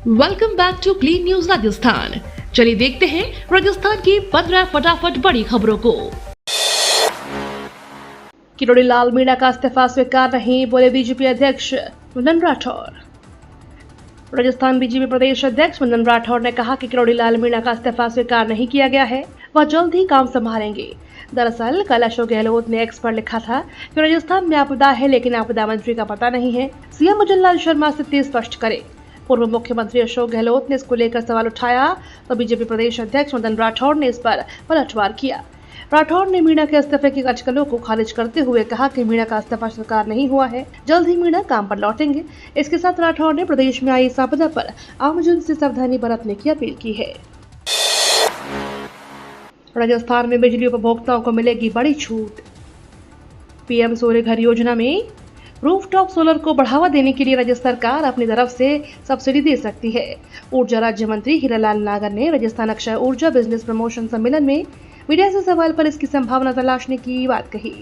Welcome back to Clean News Rajasthan. चलिए देखते हैं राजस्थान की 15 फटाफट बड़ी खबरों को। किरोड़ी लाल मीणा का इस्तीफा स्वीकार नहीं, बोले बीजेपी अध्यक्ष मदन राठौर। राजस्थान बीजेपी प्रदेश अध्यक्ष मदन राठौर ने कहा कि किरोड़ी लाल मीणा का इस्तीफा स्वीकार नहीं किया गया है, वह जल्द ही काम संभालेंगे। दरअसल कल अशोक गहलोत ने एक्स पर लिखा था कि राजस्थान में आपदा है लेकिन आपदा मंत्री का पता नहीं है, सीएम भजनलाल शर्मा स्थिति स्पष्ट करे। पूर्व मुख्यमंत्री अशोक गहलोत ने इसको लेकर सवाल उठाया तो बीजेपी प्रदेश अध्यक्ष मदन राठौर ने इस पर पलटवार किया। राठौर ने मीणा के इस्तीफे की अटकलों को खारिज करते हुए कहा कि मीणा का इस्तीफा स्वीकार नहीं हुआ है, जल्द ही मीणा काम पर लौटेंगे। इसके साथ राठौर ने प्रदेश में आई इस आपदा पर आमजन से सावधानी बरतने की अपील की है। राजस्थान में बिजली उपभोक्ताओं को मिलेगी बड़ी छूट। पीएम सूर्य घर योजना में रूफटॉप सोलर को बढ़ावा देने के लिए राज्य सरकार अपनी तरफ से सब्सिडी दे सकती है। ऊर्जा राज्य मंत्री हीरालाल नागर ने राजस्थान अक्षय ऊर्जा बिजनेस प्रमोशन सम्मेलन में मीडिया से सवाल पर इसकी संभावना तलाशने की बात कही।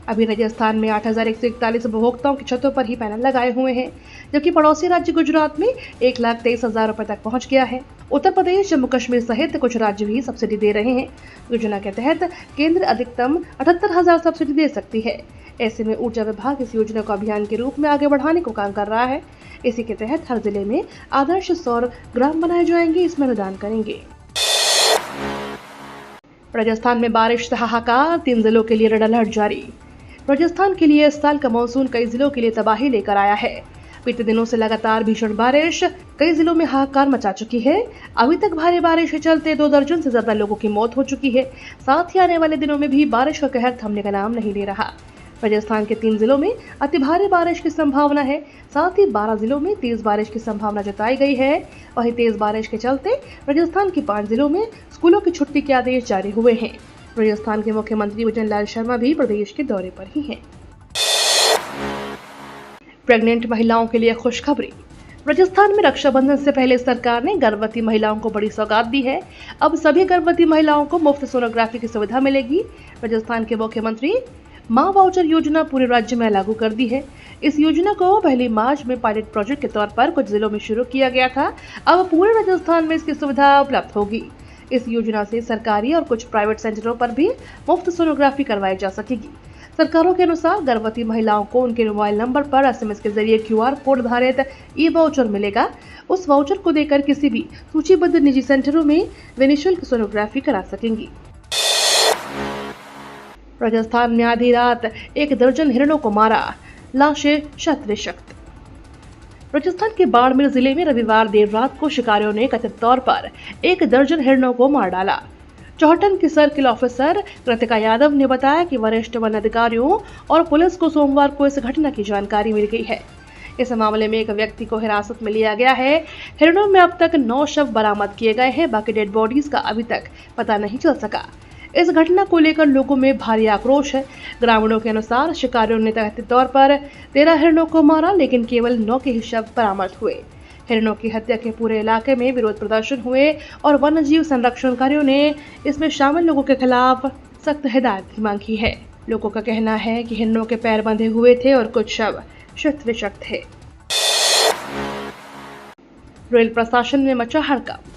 अभी राजस्थान में 8,141 उपभोक्ताओं की छतों पर ही पैनल लगाए हुए हैं, जबकि पड़ोसी राज्य गुजरात में 1,23,000 रुपए तक पहुंच गया है। उत्तर प्रदेश, जम्मू कश्मीर सहित कुछ राज्य भी सब्सिडी दे रहे हैं। योजना के तहत केंद्र अधिकतम 78,000 सब्सिडी दे सकती है। ऐसे में ऊर्जा विभाग इस योजना को अभियान के रूप में आगे बढ़ाने को काम कर रहा है। इसी के तहत हर जिले में आदर्श सौर ग्राम बनाए जाएंगे, इसमें अनुदान करेंगे। राजस्थान में बारिश से हाहाकार, 3 जिलों के लिए रेड अलर्ट जारी। राजस्थान के लिए इस साल का मानसून कई जिलों के लिए तबाही लेकर आया है। बीते दिनों से लगातार भीषण बारिश कई जिलों में हाहाकार मचा चुकी है। अभी तक भारी बारिश के चलते 2 दर्जन से ज्यादा लोगों की मौत हो चुकी है। साथ ही आने वाले दिनों में भी बारिश का कहर थमने का नाम नहीं ले रहा। राजस्थान के 3 जिलों में अति भारी बारिश की संभावना है। साथ ही 12 जिलों में तेज बारिश की संभावना जताई गई है। वहीं तेज बारिश के चलते राजस्थान के 5 जिलों में स्कूलों की छुट्टी के आदेश जारी हुए हैं। राजस्थान के मुख्यमंत्री भजनलाल शर्मा भी प्रदेश के दौरे पर ही हैं। प्रेग्नेंट महिलाओं के लिए खुशखबरी। राजस्थान में रक्षाबंधन से पहले सरकार ने गर्भवती महिलाओं को बड़ी सौगात दी है। अब सभी गर्भवती महिलाओं को मुफ्त सोनोग्राफी की सुविधा मिलेगी। राजस्थान के मुख्यमंत्री मां वाउचर योजना पूरे राज्य में लागू कर दी है। इस योजना को पहली मार्च में पायलट प्रोजेक्ट के तौर पर कुछ जिलों में शुरू किया गया था। अब पूरे राजस्थान में इसकी सुविधा उपलब्ध होगी। इस योजना से सरकारी और कुछ प्राइवेट सेंटरों पर भी मुफ्त सोनोग्राफी करवाई जा सकेगी। सरकारों के अनुसार गर्भवती महिलाओं को उनके मोबाइल नंबर पर एसएमएस के जरिए QR कोड आधारित ई वाउचर मिलेगा। उस वाउचर को देकर किसी भी सूचीबद्ध निजी सेंटरों में वे निःशुल्क सोनोग्राफी करा सकेंगी। राजस्थान में आधी रात 1 दर्जन हिरणों को मारा, लाशें क्षत-विक्षत। राजस्थान के बाड़मेर जिले में रविवार देर रात को शिकारियों ने कथित तौर पर 1 दर्जन हिरणों को मार डाला। चौहटन की सर्किल ऑफिसर कृतिका यादव ने बताया कि वरिष्ठ वन अधिकारियों और पुलिस को सोमवार को इस घटना की जानकारी मिल गई है। इस मामले में एक व्यक्ति को हिरासत में लिया गया है। हिरणों में अब तक 9 शव बरामद किए गए हैं, बाकी डेड बॉडीज का अभी तक पता नहीं चल सका। इस घटना को लेकर लोगों में भारी आक्रोश है। ग्रामीणों के अनुसार शिकारियों ने कथित तौर पर 13 हिरणों को मारा, लेकिन केवल 9 के ही शव बरामद हुए। हिरणों की हत्या के पूरे इलाके में विरोध प्रदर्शन हुए और वन्य जीव संरक्षणकारियों ने इसमें शामिल लोगों के खिलाफ सख्त हिदायत की मांग की है। लोगों का कहना है कि हिरणों के पैर बंधे हुए थे और कुछ शव क्षत-विक्षत थे। रेल प्रशासन में मचा हड़कंप।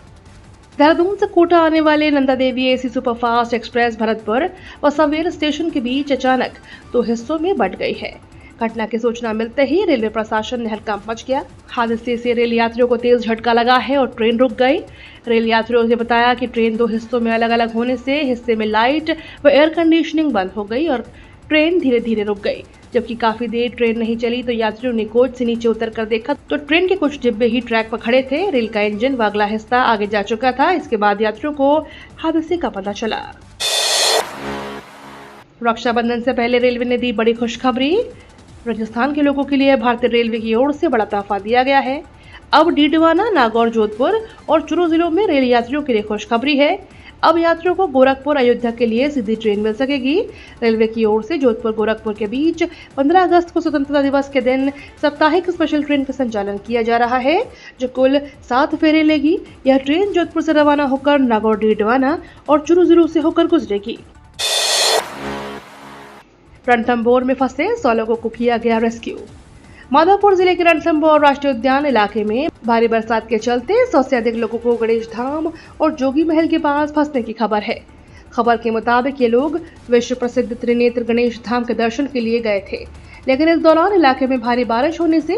देहरादून से कोटा आने वाले Nanda Devi AC superfast express Bharatpur व सवेर स्टेशन के बीच अचानक 2 हिस्सों में बंट गई है। घटना की सूचना मिलते ही रेलवे प्रशासन में हड़कंप मच गया। हादसे से रेल यात्रियों को तेज झटका लगा है और ट्रेन रुक गई। रेल यात्रियों ने बताया कि ट्रेन 2 हिस्सों में अलग अलग होने से हिस्से में लाइट व एयर कंडीशनिंग बंद हो गई और ट्रेन धीरे धीरे रुक गई। जबकि काफी देर ट्रेन नहीं चली तो यात्रियों ने कोच से नीचे उतरकर देखा तो ट्रेन के कुछ डिब्बे ही ट्रैक पर खड़े थे। रेल का इंजन व अगला हिस्सा आगे जा चुका था। इसके बाद यात्रियों को हादसे का पता चला। रक्षाबंधन से पहले रेलवे ने दी बड़ी खुशखबरी। राजस्थान के लोगों के लिए भारतीय रेलवे की ओर से बड़ा तोहफा दिया गया है। अब डीडवाना, नागौर, जोधपुर और चूरू जिलों में रेल यात्रियों के लिए खुशखबरी है। अब यात्रियों को गोरखपुर, अयोध्या के लिए सीधी ट्रेन मिल सकेगी। रेलवे की ओर से जोधपुर गोरखपुर के बीच 15 अगस्त को स्वतंत्रता दिवस के दिन साप्ताहिक स्पेशल ट्रेन का संचालन किया जा रहा है, जो कुल 7 फेरे लेगी। यह ट्रेन जोधपुर से रवाना होकर नागौर, डीडवाना और चूरू जिलों से होकर गुजरेगी। रणथंभौर में फंसे 100 लोगों को किया गया रेस्क्यू। माधोपुर जिले के रणथंभौर राष्ट्रीय उद्यान इलाके में भारी बरसात के चलते 100 से अधिक लोगों को गणेश धाम और जोगी महल के पास फंसने की खबर है। खबर के मुताबिक ये लोग विश्व प्रसिद्ध त्रिनेत्र गणेश धाम के दर्शन के लिए गए थे, लेकिन इस दौरान इलाके में भारी बारिश होने से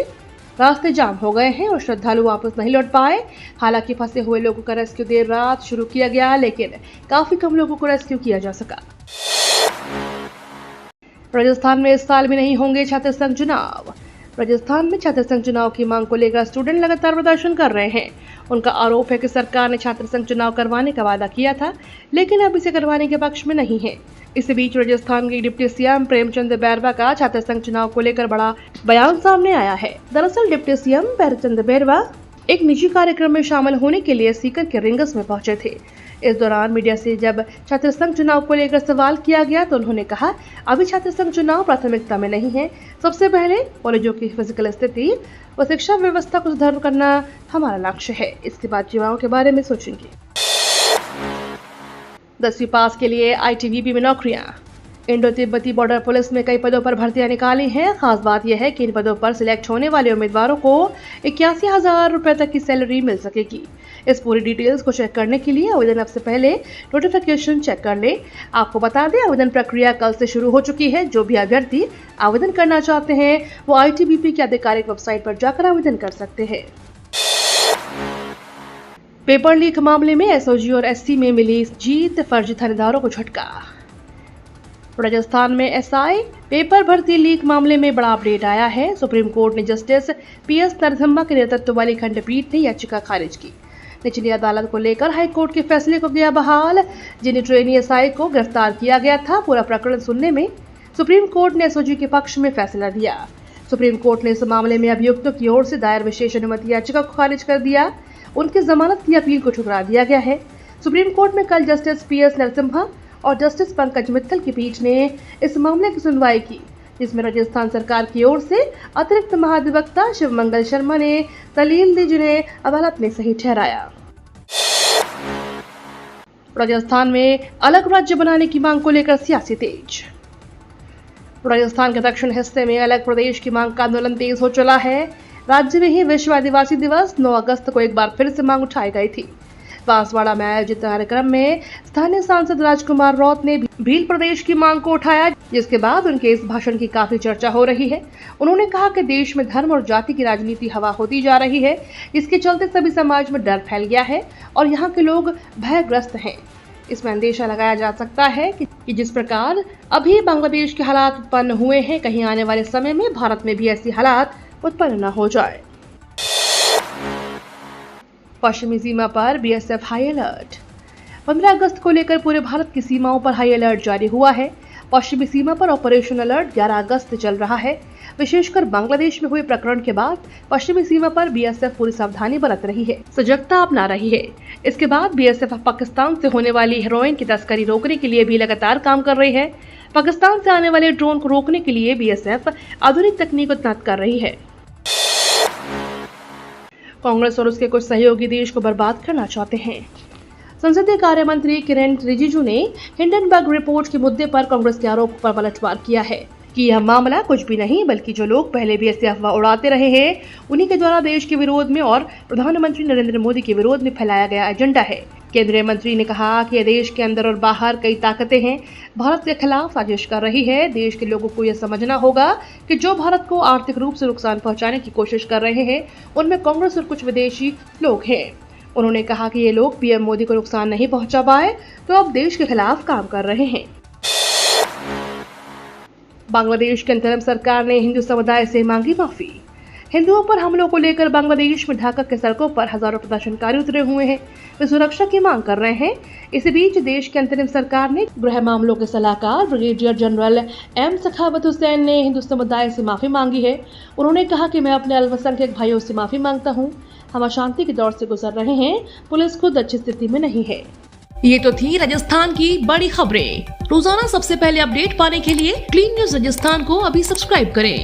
रास्ते जाम हो गए हैं और श्रद्धालु वापस नहीं लौट पाए। हालांकि फंसे हुए लोगों का रेस्क्यू देर रात शुरू किया गया, लेकिन काफी कम लोगों को रेस्क्यू किया जा सका। राजस्थान में इस साल भी नहीं होंगे छात्र संघ चुनाव। राजस्थान में छात्र संघ चुनाव की मांग को लेकर स्टूडेंट लगातार प्रदर्शन कर रहे हैं। उनका आरोप है कि सरकार ने छात्र संघ चुनाव करवाने का वादा किया था, लेकिन अब इसे करवाने के पक्ष में नहीं है। इस बीच राजस्थान के डिप्टी सीएम प्रेमचंद बैरवा का छात्र संघ चुनाव को लेकर बड़ा बयान सामने आया है। दरअसल डिप्टी सीएम प्रेमचंद बैरवा एक निजी कार्यक्रम में शामिल होने के लिए सीकर के रिंगस में पहुंचे थे। इस दौरान मीडिया से जब छात्र संघ चुनाव को लेकर सवाल किया गया तो उन्होंने कहा, अभी छात्र संघ चुनाव प्राथमिकता में नहीं है। सबसे पहले कॉलेजों की फिजिकल स्थिति व शिक्षा व्यवस्था को सुधार करना हमारा लक्ष्य है। इसके बाद युवाओं के बारे में सोचेंगे। 10वीं पास के लिए ITBP में नौकरियां। इंडो तिब्बती बॉर्डर पुलिस में कई पदों पर भर्तियां निकाली हैं। खास बात यह है कि इन पदों पर सिलेक्ट होने वाले उम्मीदवारों को 81,000 रुपए तक की सैलरी मिल सकेगी। इस पूरी डिटेल्स को चेक करने के लिए आवेदन से पहले नोटिफिकेशन चेक कर ले। आपको बता दें, आवेदन प्रक्रिया कल से शुरू हो चुकी है। जो भी अभ्यर्थी आवेदन करना चाहते हैं वो ITBP की आधिकारिक वेबसाइट पर जाकर आवेदन कर सकते हैं। पेपर लीक मामले में SOG और SC में मिली जीत, फर्जी थानेदारों को झटका। राजस्थान में SI पेपर भर्ती लीक मामले में बड़ा अपडेट आया है। सुप्रीम कोर्ट ने जस्टिस PS नरसिम्हा के नेतृत्व वाली खंडपीठ ने याचिका खारिज की। निचली अदालत को लेकर हाईकोर्ट के फैसले को गया बहाल। जिन ट्रेनी SI को गिरफ्तार किया गया था, पूरा प्रकरण सुनने में सुप्रीम कोर्ट ने SOG के पक्ष में फैसला दिया। सुप्रीम कोर्ट ने इस मामले में अभियुक्तों की ओर से दायर विशेष अनुमति याचिका को खारिज कर दिया। उनकी जमानत की अपील को ठुकरा दिया गया है। सुप्रीम कोर्ट में कल जस्टिस PS नरसिम्हा और जस्टिस पंकज मित्तल की पीठ ने इस मामले की सुनवाई की, जिसमें राजस्थान सरकार की ओर से अतिरिक्त महाधिवक्ता शिवमंगल शर्मा ने दलील दी, जिन्हें अदालत ने सही ठहराया। राजस्थान में अलग राज्य बनाने की मांग को लेकर सियासी तेज। राजस्थान के दक्षिण हिस्से में अलग प्रदेश की मांग का आंदोलन तेज हो चला है। राज्य में ही विश्व आदिवासी दिवस 9 अगस्त को एक बार फिर से मांग उठाई गई थी। बांसवाड़ा में आयोजित कार्यक्रम में स्थानीय सांसद राजकुमार रौत ने भील प्रदेश की मांग को उठाया, जिसके बाद उनके इस भाषण की काफी चर्चा हो रही है। उन्होंने कहा कि देश में धर्म और जाति की राजनीति हवा होती जा रही है। इसके चलते सभी समाज में डर फैल गया है और यहाँ के लोग भयग्रस्त हैं। इसमें अंदेशा लगाया जा सकता है कि जिस प्रकार अभी बांग्लादेश के हालात उत्पन्न हुए हैं, कहीं आने वाले समय में भारत में भी ऐसी हालात उत्पन्न न हो जाए। पश्चिमी सीमा पर BSF हाई अलर्ट। 15 अगस्त को लेकर पूरे भारत की सीमाओं पर हाई अलर्ट जारी हुआ है। पश्चिमी सीमा पर ऑपरेशन अलर्ट 11 अगस्त से चल रहा है। विशेषकर बांग्लादेश में हुए प्रकरण के बाद पश्चिमी सीमा पर BSF पूरी सावधानी बरत रही है, सजगता अपना रही है। इसके बाद BSF पाकिस्तान से होने वाली हेरोइन की तस्करी रोकने के लिए भी लगातार काम कर रही है। पाकिस्तान से आने वाले ड्रोन को रोकने के लिए BSF आधुनिक तकनीक तैनात कर रही है। कांग्रेस और उसके कुछ सहयोगी देश को बर्बाद करना चाहते हैं। संसदीय कार्य मंत्री किरेन रिजिजू ने हिंडनबर्ग रिपोर्ट के मुद्दे पर कांग्रेस के आरोप पर पलटवार किया है कि यह मामला कुछ भी नहीं, बल्कि जो लोग पहले भी ऐसी अफवाह उड़ाते रहे हैं, उन्हीं के द्वारा देश के विरोध में और प्रधानमंत्री नरेंद्र मोदी के विरोध में फैलाया गया एजेंडा है। केंद्रीय मंत्री ने कहा कि देश के अंदर और बाहर कई ताकतें हैं, भारत के खिलाफ साजिश कर रही है। देश के लोगों को यह समझना होगा कि जो भारत को आर्थिक रूप से नुकसान पहुंचाने की कोशिश कर रहे हैं, उनमें कांग्रेस और कुछ विदेशी लोग हैं। उन्होंने कहा कि ये लोग PM मोदी को नुकसान नहीं पहुंचा पाए तो अब देश के खिलाफ काम कर रहे हैं। बांग्लादेश की अंतरिम सरकार ने हिंदू समुदाय से मांगी माफी। हिंदुओं पर हमलों को लेकर बांग्लादेश में ढाका के सड़कों पर हजारों प्रदर्शनकारी उतरे हुए हैं। वे सुरक्षा की मांग कर रहे हैं। इसी बीच देश की अंतरिम सरकार ने गृह मामलों के सलाहकार ब्रिगेडियर जनरल M सखावत हुसैन ने हिंदू समुदाय से माफी मांगी है। उन्होंने कहा कि मैं अपने अल्पसंख्यक भाइयों से माफी मांगता हूँ। हम अशांति के दौर से गुजर रहे हैं। पुलिस खुद अच्छी स्थिति में नहीं है। ये तो थी राजस्थान की बड़ी खबरें। रोजाना सबसे पहले अपडेट पाने के लिए क्लीन न्यूज राजस्थान को अभी सब्सक्राइब करें।